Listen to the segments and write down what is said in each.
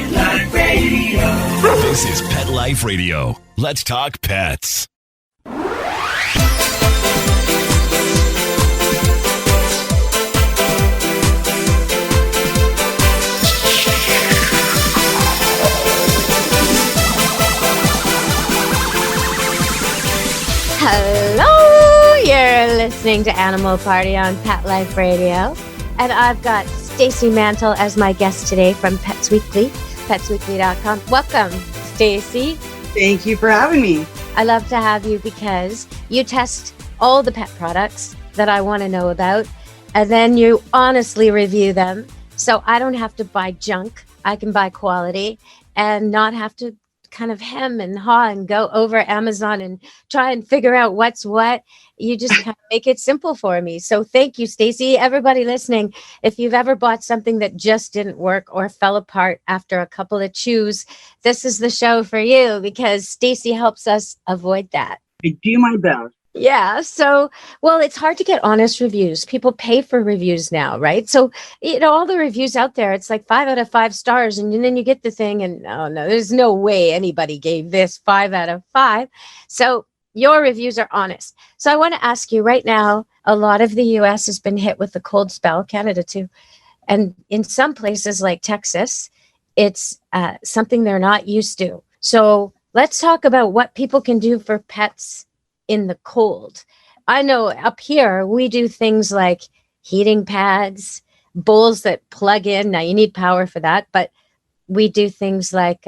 Pet Life Radio. This is Pet Life Radio. Let's talk pets. Hello, you're listening to Animal Party on Pet Life Radio, and I've got Stacy Mantle as my guest today from Pets Weekly, petsweekly.com. Welcome, Stacy. Thank you for having me. I love to have you because you test all the pet products that I want to know about, and then you honestly review them, so I don't have to buy junk. I can buy quality and not have to kind of hem and haw and go over Amazon and try and figure out what's what. You just kind of make it simple for me. So thank you, Stacy. Everybody listening, if you've ever bought something that just didn't work or fell apart after a couple of chews, this is the show for you because Stacy helps us avoid that. I do my best. Yeah. So, well, it's hard to get honest reviews. People pay for reviews now, right? So, all the reviews out there, it's like 5 out of 5 stars. And then you get the thing and, oh no, there's no way anybody gave this 5 out of 5. So your reviews are honest. So I want to ask you right now, a lot of the US has been hit with the cold spell, Canada too. And in some places like Texas, it's something they're not used to. So let's talk about what people can do for pets in the cold. I know up here we do things like heating pads, bowls that plug in. Now you need power for that, but we do things like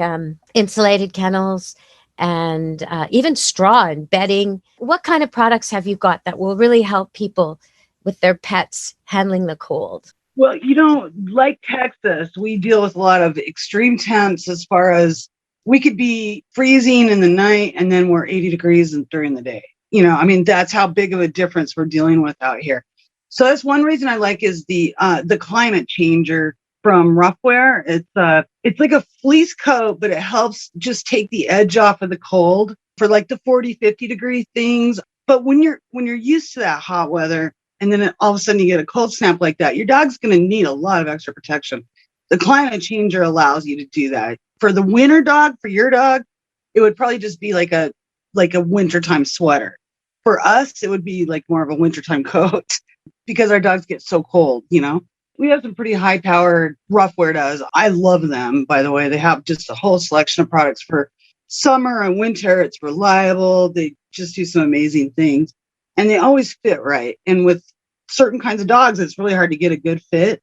insulated kennels and even straw and bedding. What kind of products have you got that will really help people with their pets handling the cold? Well, like Texas, we deal with a lot of extreme temps as far as we could be freezing in the night and then we're 80 degrees during the day. That's how big of a difference we're dealing with out here. So that's one reason I like is the climate changer from Roughwear. It's like a fleece coat, but it helps just take the edge off of the cold for like the 40, 50 degree things. But when you're used to that hot weather and then all of a sudden you get a cold snap like that, your dog's going to need a lot of extra protection. The climate changer allows you to do that. For the winter dog, for your dog, it would probably just be like a wintertime sweater. For us, it would be like more of a wintertime coat because our dogs get so cold, We have some pretty high-powered Roughwear does. I love them, by the way. They have just a whole selection of products for summer and winter. It's reliable. They just do some amazing things. And they always fit right. And with certain kinds of dogs, it's really hard to get a good fit.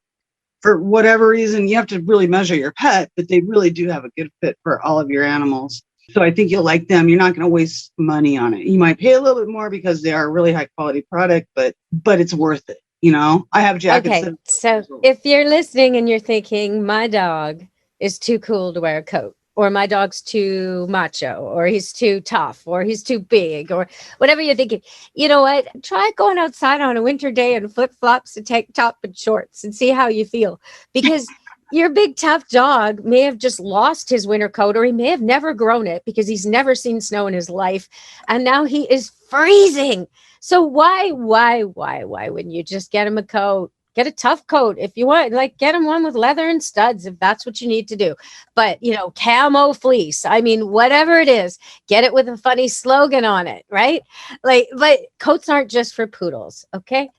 For whatever reason, you have to really measure your pet, but they really do have a good fit for all of your animals. So I think you'll like them. You're not going to waste money on it. You might pay a little bit more because they are a really high quality product, but it's worth it. I have jackets. Okay. So if you're listening and you're thinking my dog is too cool to wear a coat, or my dog's too macho, or he's too tough, or he's too big, or whatever you're thinking, you know what? Try going outside on a winter day in flip-flops, a tank top and shorts and see how you feel. Because your big tough dog may have just lost his winter coat, or he may have never grown it because he's never seen snow in his life. And now he is freezing. So why wouldn't you just get him a coat? Get a tough coat if you want, get him one with leather and studs if that's what you need to do. But, camo fleece, whatever it is, get it with a funny slogan on it, right? But coats aren't just for poodles, okay?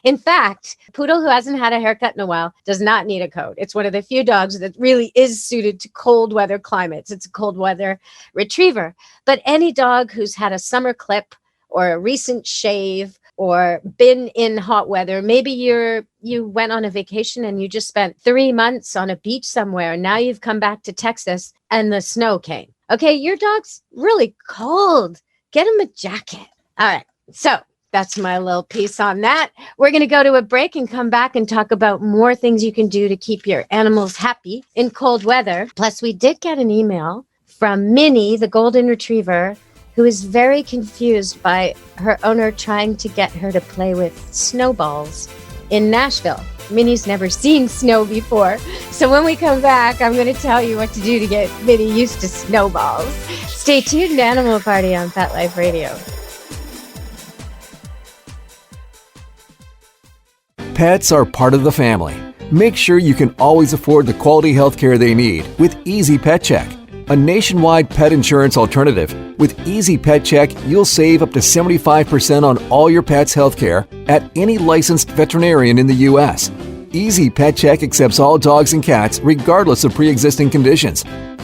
In fact, a poodle who hasn't had a haircut in a while does not need a coat. It's one of the few dogs that really is suited to cold weather climates. It's a cold weather retriever. But any dog who's had a summer clip or a recent shave or been in hot weather, maybe you went on a vacation and you just spent 3 months on a beach somewhere, and now you've come back to Texas and the snow came. Okay, your dog's really cold. Get him a jacket. All right, so that's my little piece on that. We're going to go to a break and come back and talk about more things you can do to keep your animals happy in cold weather. Plus, we did get an email from Minnie, the golden retriever, who is very confused by her owner trying to get her to play with snowballs in Nashville. Minnie's never seen snow before. So when we come back, I'm going to tell you what to do to get Minnie used to snowballs. Stay tuned to Animal Party on Pet Life Radio. Pets are part of the family. Make sure you can always afford the quality health care they need with Easy Pet Check, a nationwide pet insurance alternative. With Easy Pet Check, you'll save up to 75% on all your pet's health care at any licensed veterinarian in the U.S. Easy Pet Check accepts all dogs and cats regardless of pre-existing conditions.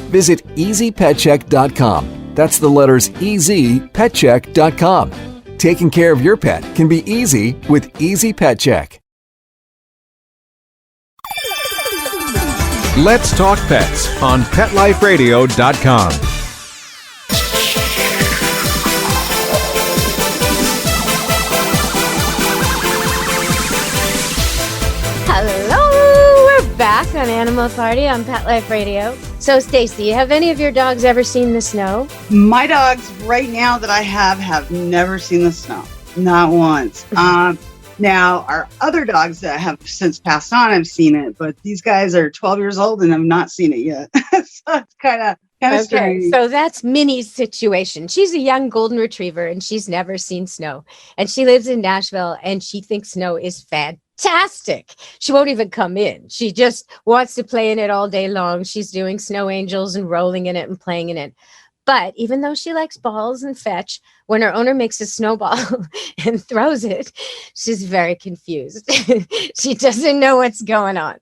Visit EasyPetCheck.com. That's the letters EasyPetCheck.com. Taking care of your pet can be easy with Easy Pet Check. Let's Talk Pets on PetLifeRadio.com. Hello, we're back on Animal Party on Pet Life Radio. So, Stacy, have any of your dogs ever seen the snow? My dogs right now that I have never seen the snow, not once. Now, our other dogs that have since passed on have seen it, but these guys are 12 years old and have not seen it yet. So it's kind of strange. So that's Minnie's situation. She's a young golden retriever and she's never seen snow. And she lives in Nashville and she thinks snow is fantastic. She won't even come in. She just wants to play in it all day long. She's doing snow angels and rolling in it and playing in it. But even though she likes balls and fetch, when her owner makes a snowball and throws it, she's very confused. She doesn't know what's going on.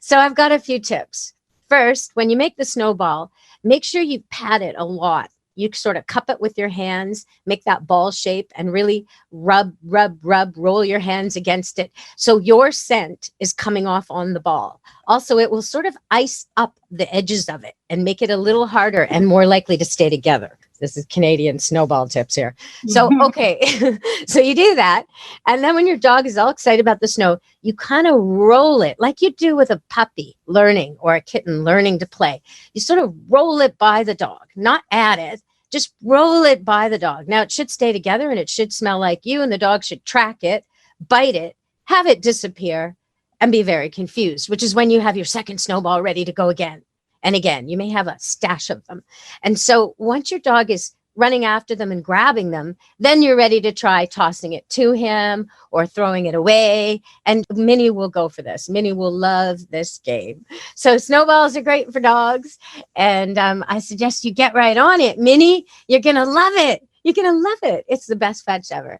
So I've got a few tips. First, when you make the snowball, make sure you pat it a lot. You sort of cup it with your hands, make that ball shape, and really rub, roll your hands against it. So your scent is coming off on the ball. Also, it will sort of ice up the edges of it and make it a little harder and more likely to stay together. This is Canadian snowball tips here. So, okay. So you do that. And then when your dog is all excited about the snow, you kind of roll it like you do with a puppy learning or a kitten learning to play. You sort of roll it by the dog, not at it. Just roll it by the dog. Now, it should stay together and it should smell like you, and the dog should track it, bite it, have it disappear, and be very confused, which is when you have your second snowball ready to go again. And again, you may have a stash of them. And so once your dog is running after them and grabbing them, then you're ready to try tossing it to him or throwing it away. And Minnie will go for this. Minnie will love this game. So snowballs are great for dogs. And I suggest you get right on it. Minnie, you're going to love it. You're going to love it. It's the best fetch ever.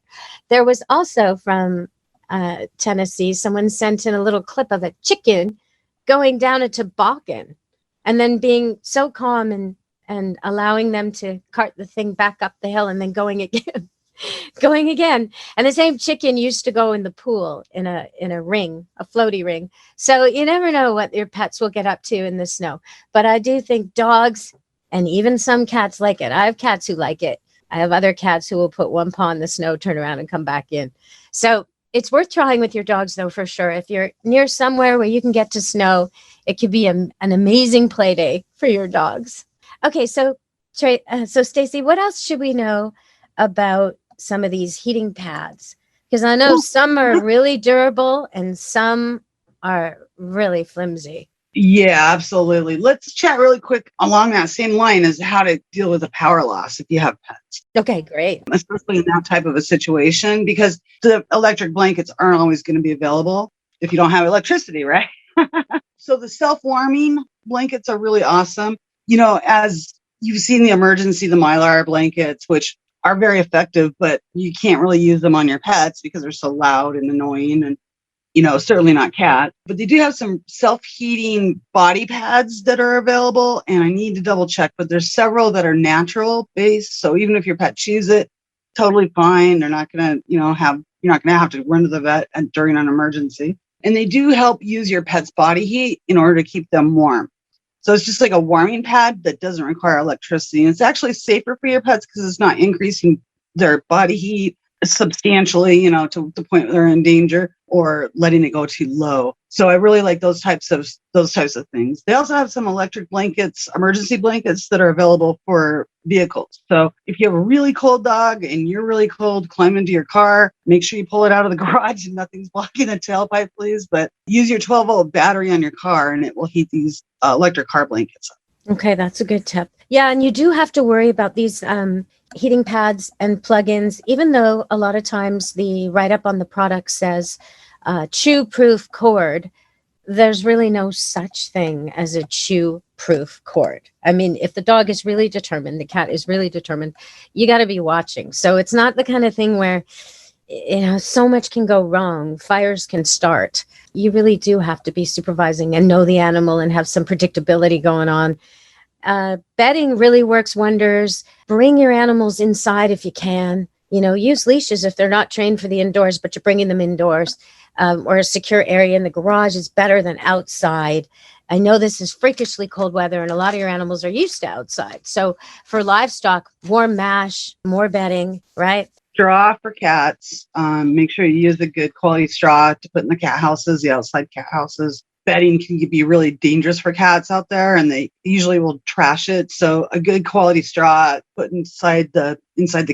There was also from Tennessee, someone sent in a little clip of a chicken going down a toboggan and then being so calm and allowing them to cart the thing back up the hill and then going again. And the same chicken used to go in the pool in a ring, a floaty ring. So you never know what your pets will get up to in the snow. But I do think dogs and even some cats like it. I have cats who like it. I have other cats who will put one paw in the snow, turn around and come back in. So it's worth trying with your dogs, though, for sure. If you're near somewhere where you can get to snow, it could be an amazing play day for your dogs. Okay, so Stacy, what else should we know about some of these heating pads? Because I know some are really durable and some are really flimsy. Yeah, absolutely. Let's chat really quick along that same line as how to deal with the power loss if you have pets. Okay, great. Especially in that type of a situation, because the electric blankets aren't always going to be available if you don't have electricity, right? So the self-warming blankets are really awesome. You know, as you've seen the Mylar blankets, which are very effective, but you can't really use them on your pets because they're so loud and annoying and, you know, certainly not cat. But they do have some self-heating body pads that are available, and I need to double check, but there's several that are natural based. So even if your pet chews it, totally fine. They're not going to, you're not going to have to run to the vet during an emergency. And they do help use your pet's body heat in order to keep them warm. So it's just like a warming pad that doesn't require electricity. And it's actually safer for your pets because it's not increasing their body heat substantially, to the point where they're in danger, or letting it go too low. So I really like those types of things. They also have some electric blankets, emergency blankets that are available for vehicles. So if you have a really cold dog and you're really cold, climb into your car, make sure you pull it out of the garage and nothing's blocking the tailpipe, please. But use your 12-volt battery on your car and it will heat these electric car blankets up. Okay, that's a good tip. Yeah, and you do have to worry about these heating pads and plugins, even though a lot of times the write-up on the product says chew-proof cord. there's really no such thing as a chew-proof cord. I mean, if the dog is really determined, the cat is really determined, you got to be watching. So it's not the kind of thing where, so much can go wrong. Fires can start. You really do have to be supervising and know the animal and have some predictability going on. Bedding really works wonders. Bring your animals inside if you can. Use leashes if they're not trained for the indoors, but you're bringing them indoors, or a secure area in the garage is better than outside. I know this is freakishly cold weather and a lot of your animals are used to outside. So for livestock, warm mash, more bedding, right? Straw for cats. Make sure you use a good quality straw to put in the cat houses, the outside cat houses. Bedding can be really dangerous for cats out there, and they usually will trash it. So a good quality straw put inside the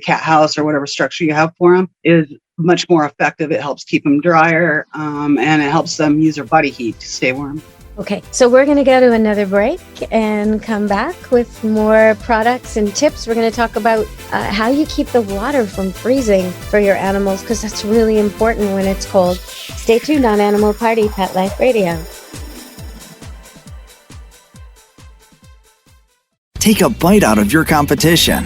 cat house or whatever structure you have for them is much more effective. It helps keep them drier, and it helps them use their body heat to stay warm. Okay, so we're going to go to another break and come back with more products and tips. We're going to talk about how you keep the water from freezing for your animals, because that's really important when it's cold. Stay tuned on Animal Party Pet Life Radio. Take a bite out of your competition.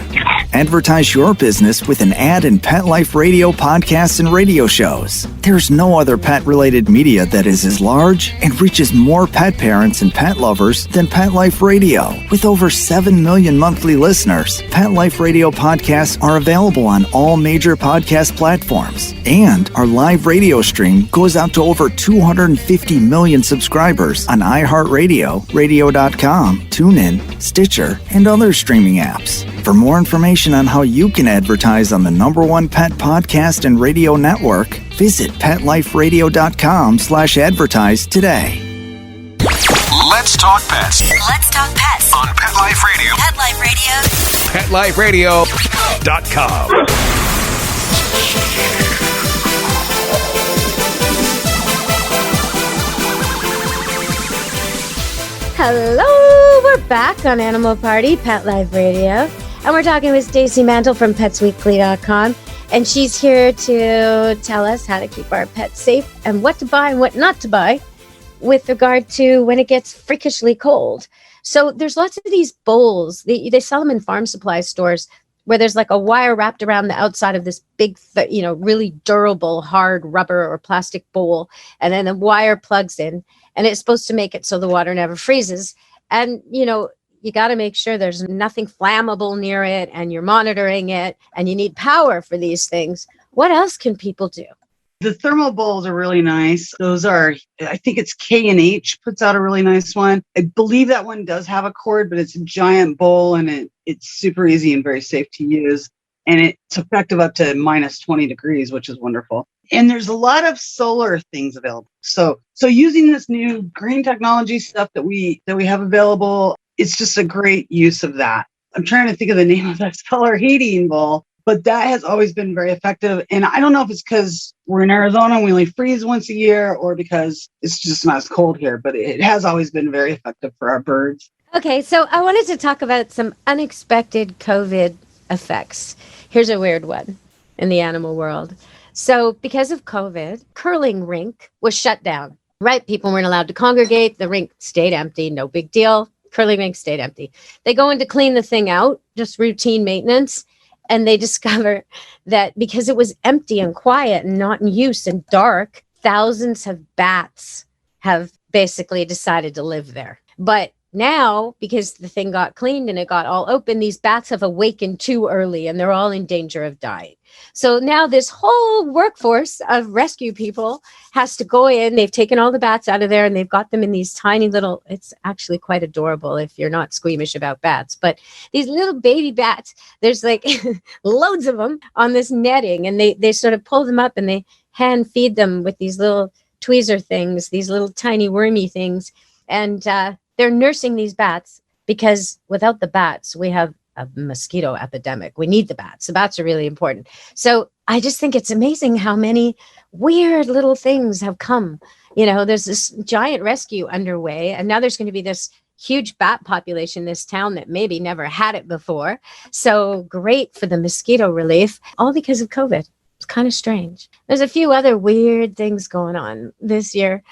Advertise your business with an ad in Pet Life Radio podcasts and radio shows. There's no other pet-related media that is as large and reaches more pet parents and pet lovers than Pet Life Radio. With over 7 million monthly listeners, Pet Life Radio podcasts are available on all major podcast platforms. And our live radio stream goes out to over 250 million subscribers on iHeartRadio, radio.com, TuneIn, Stitcher, and other streaming apps. For more information on how you can advertise on the #1 pet podcast and radio network, visit PetLifeRadio.com/advertise today. Let's talk pets Let's talk pets on Pet Life Radio. Pet Life Radio. PetLifeRadio.com. Hello, we're back on Animal Party Pet Life Radio. And we're talking with Stacey Mantle from PetsWeekly.com. And she's here to tell us how to keep our pets safe and what to buy and what not to buy with regard to when it gets freakishly cold. So there's lots of these bowls. They sell them in farm supply stores where there's like a wire wrapped around the outside of this big, really durable, hard rubber or plastic bowl. And then the wire plugs in, and it's supposed to make it so the water never freezes. And, you got to make sure there's nothing flammable near it, and you're monitoring it, and you need power for these things. What else can people do? The thermal bowls are really nice. Those are, I think it's K&H puts out a really nice one. I believe that one does have a cord, but it's a giant bowl, and it's super easy and very safe to use. And it's effective up to -20 degrees, which is wonderful. And there's a lot of solar things available. So using this new green technology stuff that we have available, it's just a great use of that. I'm trying to think of the name of that solar heating bowl, but that has always been very effective. And I don't know if it's because we're in Arizona and we only freeze once a year, or because it's just not as cold here, but it has always been very effective for our birds. Okay, so I wanted to talk about some unexpected COVID effects. Here's a weird one in the animal world. So because of COVID, curling rink was shut down, right? People weren't allowed to congregate. The rink stayed empty. No big deal. Curling rink stayed empty. They go in to clean the thing out, just routine maintenance. And they discover that because it was empty and quiet and not in use and dark, thousands of bats have basically decided to live there. But now, because the thing got cleaned and it got all open, these bats have awakened too early and they're all in danger of dying. So now this whole workforce of rescue people has to go in. They've taken all the bats out of there and they've got them in these tiny little, it's actually quite adorable if you're not squeamish about bats, but these little baby bats, there's like loads of them on this netting, and they sort of pull them up and they hand feed them with these little tweezer things, these little tiny wormy things. And they're nursing these bats because without the bats, we have a mosquito epidemic. We need the bats. The bats are really important. So I just think it's amazing how many weird little things have come. There's this giant rescue underway, and now there's going to be this huge bat population in this town that maybe never had it before. So great for the mosquito relief, all because of COVID. It's kind of strange. There's a few other weird things going on this year.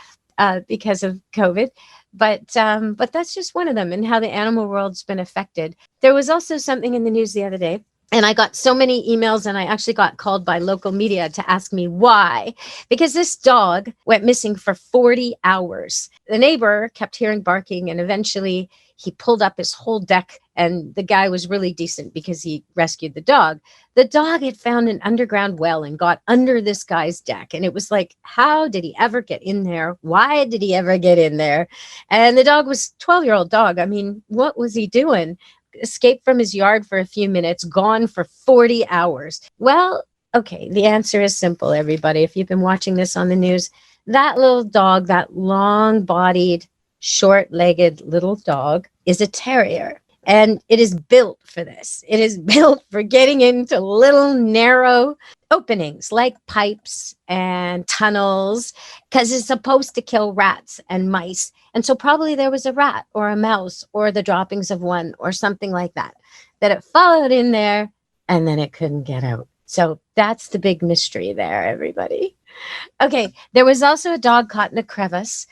because of COVID. But that's just one of them, and how the animal world's been affected. There was also something in the news the other day, and I got so many emails, and I actually got called by local media to ask me why, because this dog went missing for 40 hours. The neighbor kept hearing barking, and eventually he pulled up his whole deck, and the guy was really decent because he rescued the dog. The dog had found an underground well and got under this guy's deck. And it was like, how did he ever get in there? Why did he ever get in there? And the dog was a 12-year-old dog. I mean, what was he doing? Escaped from his yard for a few minutes, gone for 40 hours. Well, okay, the answer is simple, everybody. If you've been watching this on the news, that little dog, that long-bodied, short-legged little dog is a terrier. And it is built for this. It is built for getting into little narrow openings like pipes and tunnels, because it's supposed to kill rats and mice. And so probably there was a rat or a mouse or the droppings of one or something like that it followed in there, and then it couldn't get out. So that's the big mystery there, everybody. Okay, there was also a dog caught in a crevasse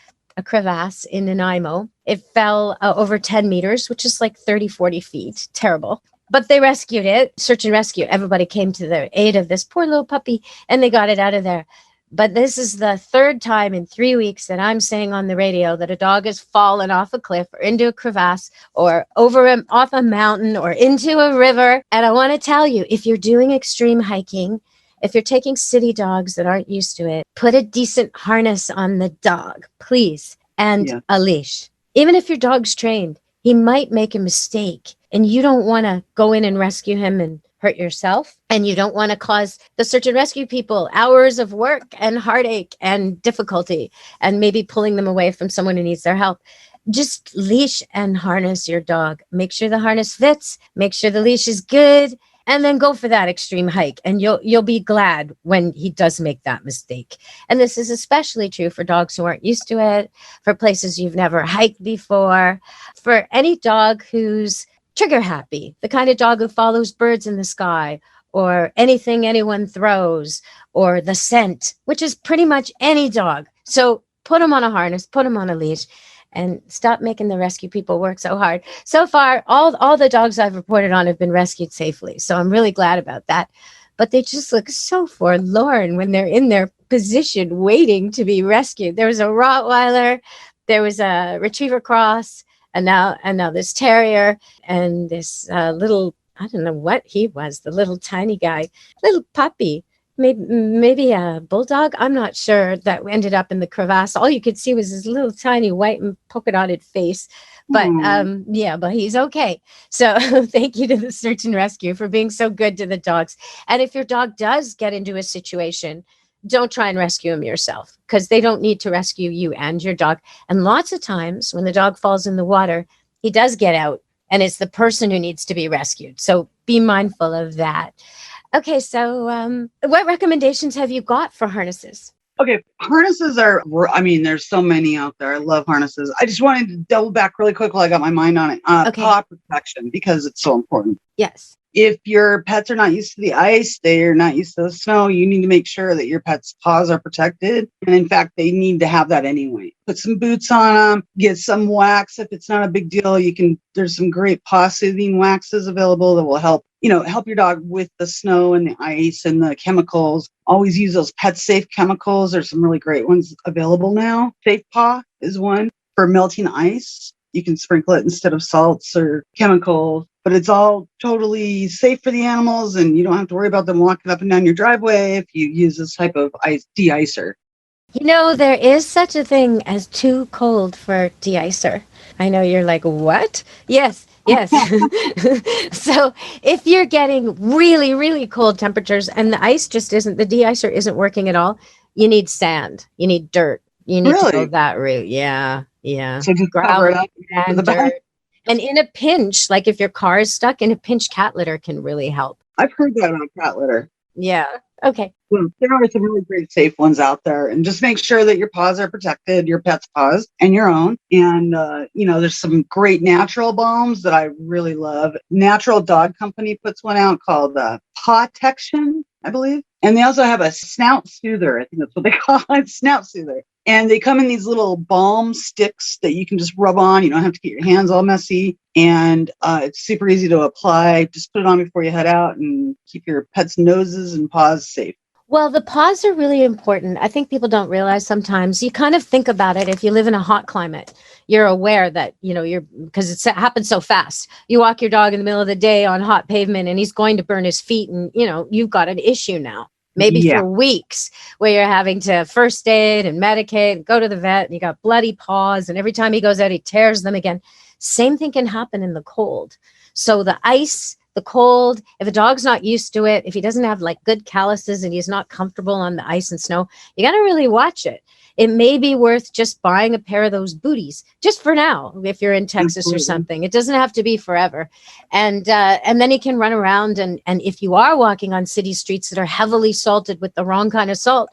in Nanaimo. It fell over 10 meters, which is like 30, 40 feet. Terrible. But they rescued it, search and rescue. Everybody came to the aid of this poor little puppy, and they got it out of there. But this is the third time in 3 weeks that I'm saying on the radio that a dog has fallen off a cliff or into a crevasse or off a mountain or into a river. And I want to tell you, if you're doing extreme hiking, if you're taking city dogs that aren't used to it, put a decent harness on the dog, please, and a leash. Even if your dog's trained, he might make a mistake, and you don't want to go in and rescue him and hurt yourself. And you don't want to cause the search and rescue people hours of work and heartache and difficulty, and maybe pulling them away from someone who needs their help. Just leash and harness your dog. Make sure the harness fits, make sure the leash is good, and then go for that extreme hike. And you'll be glad when he does make that mistake. And this is especially true for dogs who aren't used to it, for places you've never hiked before, for any dog who's trigger happy, the kind of dog who follows birds in the sky or anything anyone throws, or the scent, which is pretty much any dog. So put them on a harness, put them on a leash, and stop making the rescue people work so hard. So far, all the dogs I've reported on have been rescued safely. So I'm really glad about that. But they just look so forlorn when they're in their position waiting to be rescued. There was a Rottweiler, there was a Retriever Cross, and now this terrier, and this little, I don't know what he was, the little tiny guy, little puppy. Maybe a bulldog. I'm not sure, that ended up in the crevasse. All you could see was his little tiny white and polka dotted face. But but he's okay. So thank you to the search and rescue for being so good to the dogs. And if your dog does get into a situation, don't try and rescue him yourself, because they don't need to rescue you and your dog. And lots of times when the dog falls in the water, he does get out, and it's the person who needs to be rescued. So be mindful of that. Okay, so what recommendations have you got for harnesses? Okay, harnesses there's so many out there. I love harnesses. I just wanted to double back really quick while I got my mind on it. Paw protection, because it's so important. Yes. If your pets are not used to the ice, they're not used to the snow, you need to make sure that your pet's paws are protected. And in fact, they need to have that anyway. Put some boots on them, get some wax. If it's not a big deal, there's some great paw soothing waxes available that will help your dog with the snow and the ice and the chemicals. Always use those Pet Safe chemicals. There's some really great ones available now. Safe Paw is one for melting ice. You can sprinkle it instead of salts or chemicals, but it's all totally safe for the animals, and you don't have to worry about them walking up and down your driveway if you use this type of de-icer. There is such a thing as too cold for de-icer. I know you're like, what? Yes. So if you're getting really, really cold temperatures and the ice just the de-icer isn't working at all, you need sand, you need dirt. You need to go that route. Yeah. So just cover it up and dirt. And in a pinch, like if your car is stuck, in a pinch, cat litter can really help. I've heard that on cat litter. Yeah. Okay. Well, there are some really great safe ones out there, and just make sure that your paws are protected, your pet's paws and your own. And, there's some great natural balms that I really love. Natural Dog Company puts one out called Pawtection, I believe. And they also have a snout soother. I think that's what they call it, snout soother. And they come in these little balm sticks that you can just rub on. You don't have to get your hands all messy. And it's super easy to apply. Just put it on before you head out and keep your pets' noses and paws safe. Well, the paws are really important. I think people don't realize sometimes. You kind of think about it. If you live in a hot climate, you're aware that, because it happens so fast. You walk your dog in the middle of the day on hot pavement and he's going to burn his feet and, you've got an issue now. Maybe for weeks where you're having to first aid and medicate, go to the vet, and you got bloody paws. And every time he goes out, he tears them again. Same thing can happen in the cold. So the ice, the cold, if a dog's not used to it, if he doesn't have like good calluses and he's not comfortable on the ice and snow, you got to really watch it. It may be worth just buying a pair of those booties just for now, if you're in Texas or something. It doesn't have to be forever. And then he can run around. And if you are walking on city streets that are heavily salted with the wrong kind of salt,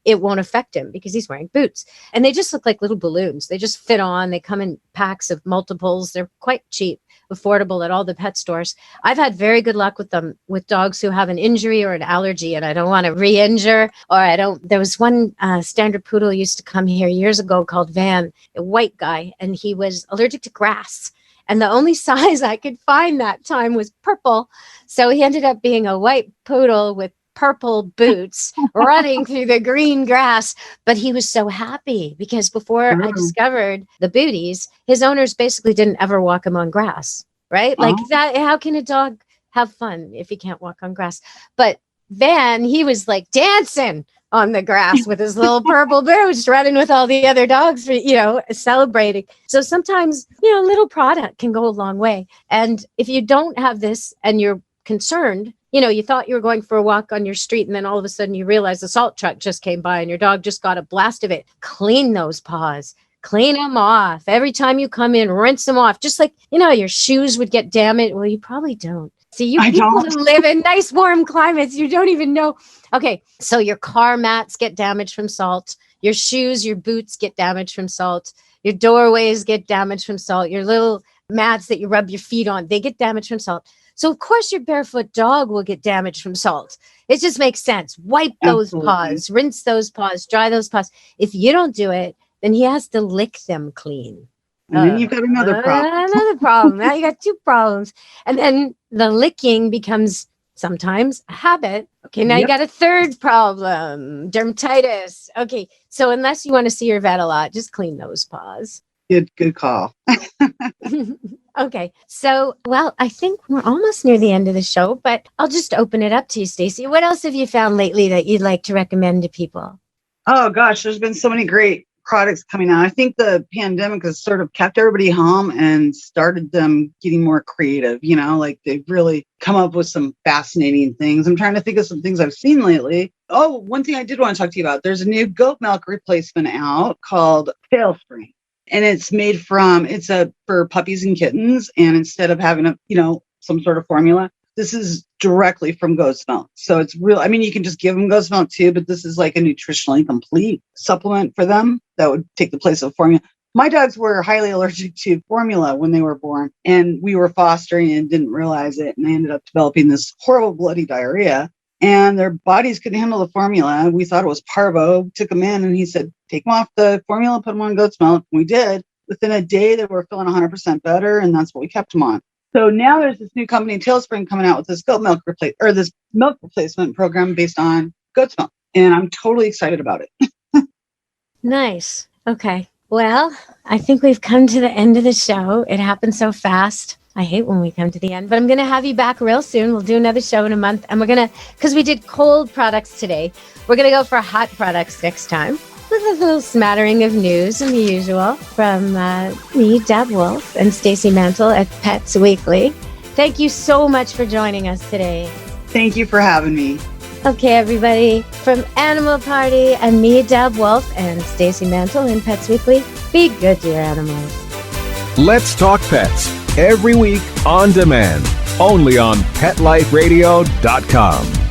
it won't affect him because he's wearing boots. And they just look like little balloons. They just fit on. They come in packs of multiples. They're quite cheap, affordable at all the pet stores. I've had very good luck with them, with dogs who have an injury or an allergy and I don't want to re-injure, there was one standard poodle used to come here years ago called Van, a white guy, and he was allergic to grass. And the only size I could find that time was purple. So he ended up being a white poodle with purple boots running through the green grass. But he was so happy because before I discovered the booties, his owners basically didn't ever walk him on grass, right? Like that. How can a dog have fun if he can't walk on grass? But Van, he was like dancing on the grass with his little purple boots, running with all the other dogs, celebrating. So sometimes, little product can go a long way. And if you don't have this and you're concerned, you thought you were going for a walk on your street and then all of a sudden you realize the salt truck just came by and your dog just got a blast of it. Clean those paws. Clean them off. Every time you come in, rinse them off. Just like, your shoes would get damaged. Well, you probably don't. See, you people who live in nice warm climates, you don't even know. Okay, so your car mats get damaged from salt. Your shoes, your boots get damaged from salt. Your doorways get damaged from salt. Your little mats that you rub your feet on, they get damaged from salt. So, of course, your barefoot dog will get damaged from salt. It just makes sense. Wipe those paws, rinse those paws, dry those paws. If you don't do it, then he has to lick them clean. And then you've got another problem. Now you got two problems. And then the licking becomes sometimes a habit. Okay, now you got a third problem, dermatitis. Okay, so unless you want to see your vet a lot, just clean those paws. Good call. Okay. So, I think we're almost near the end of the show, but I'll just open it up to you, Stacy. What else have you found lately that you'd like to recommend to people? Oh, gosh, there's been so many great products coming out. I think the pandemic has sort of kept everybody home and started them getting more creative. Like they've really come up with some fascinating things. I'm trying to think of some things I've seen lately. Oh, one thing I did want to talk to you about. There's a new goat milk replacement out called Tailspring. And it's made for puppies and kittens. And instead of having some sort of formula, this is directly from goat's milk. So it's real. I mean, you can just give them goat's milk too, but this is like a nutritionally complete supplement for them that would take the place of formula. My dogs were highly allergic to formula when they were born, and we were fostering and didn't realize it. And they ended up developing this horrible bloody diarrhea. And their bodies couldn't handle the formula. We thought it was parvo, took them in, and he said, take them off the formula, put them on goat's milk. We did. Within a day, they were feeling 100% better, and that's what we kept them on. So now there's this new company, Tailspring, coming out with this this milk replacement program based on goat's milk. And I'm totally excited about it. Nice. Okay. Well, I think we've come to the end of the show. It happened so fast. I hate when we come to the end, but I'm going to have you back real soon. We'll do another show in a month, and we're going to, because we did cold products today, we're going to go for hot products next time with a little smattering of news and the usual from me, Deb Wolf, and Stacy Mantle at Pets Weekly. Thank you so much for joining us today. Thank you for having me. Okay, everybody, from Animal Party and me, Deb Wolf, and Stacy Mantle in Pets Weekly, be good to your animals. Let's Talk Pets, every week on demand, only on PetLifeRadio.com.